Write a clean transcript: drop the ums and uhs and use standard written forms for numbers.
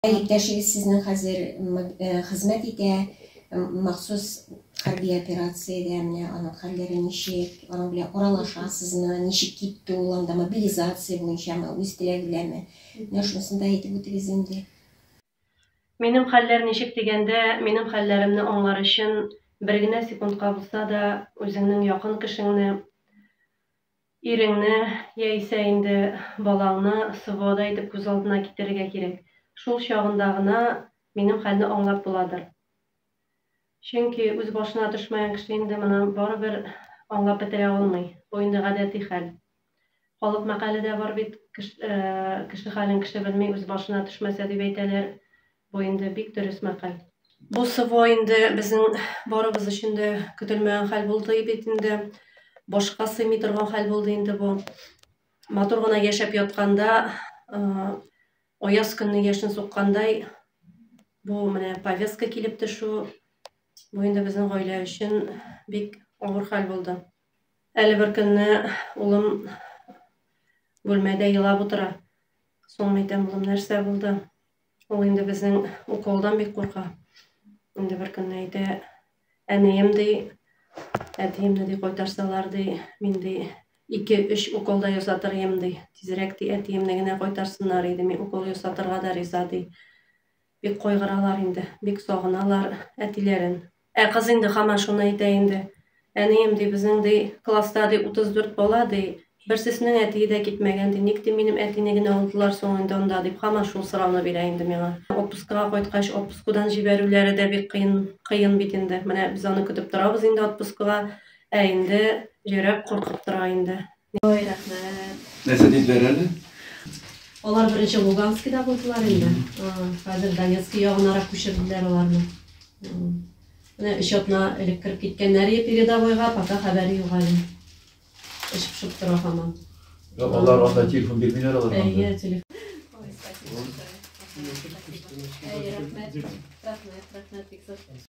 Иптәшегез сезнең хәзер хезмәт итә, махсус хәрби операциядә, менә аның хәлләре ничек, аның белән аралашасызмы, ничек китте ул анда мобилизация буенчамы, үз теләгеләме? Менә шунысын да әйтеп үтегез инде. Минем хәлләр ничек дигәндә, минем хәлләремне аңлар өчен бер генә секундка булса да үзеңнең якын кешеңне, иреңне яисә инде балаңны СВОда итеп күз алдына китерергә кирәк. Шул чагында гына минем хәлне аңлап буладыр. Чөнки үз башына төшмәгән кеше инде моны барыбер аңлап бетерә алмый. Бу инде гадәти хәл. Халык мәкаледә бар бит, кеше хәлен кеше белми, үз башына төшмәсә дип әйтәләр. Бу инде бик дөрес мәкаль. Бу СВО инде безнең барыбыз өчен дә көтелмәгән хәл булды бит инде. Башка сыймый торган хәл булды инде бу. Матур гына яшәп ятканда, аяз көнне яшен суккандай, бу менә повестка килеп төшү, бу инде безнең гаилә өчен бик авыр хәл булды. Әле бер көнне улым бүлмәдә елап утыра. Соң әйтәм, улым, нәрсә булды? Ул инде безнең уколдан бик курка. Инде бер көнне әйтә, әнием ди, әтиемне ди кайтарсалар ди, мин ди 2-3 уколда ясатыр идем ди. Тизрәк ди, әтиемне генә кайтарсыннар иде, мин укол ясатырга да риза ди. Бик кайгыралар инде, бик сагыналар әтиләрен. Кыз инде һаман шуны әйтә инде. Әнием ди, безнең ди класста ди 34 бала ди, берсесенең әтие дә китмәгән ди. Ник ди минем әтине генә алдылар соң инде анда дип һаман шул сорауны бирә инде миңа. Отпускыга кайткач, отпускудан җибәрүләре дә бик кыен бит инде. Менә без аны көтеп торабыз инде отпускыга, инде йөрәк куркып тора инде. Ой, рәхмәт. Нәрсә диделәр әле? Алар беренче Луганскида булдылар инде. Хәзер Донецк ягынарак күчерделәр аларны. Менә учетна элек кирип киткәннәр передовойга, пока хәбәре юк әле. Эш пешеп тора һаман. Алар анда телефон бирмиләр алар. Әйе, телефон. Ой, спасибо. Рәхмәт. Рәхмәт, бик зур.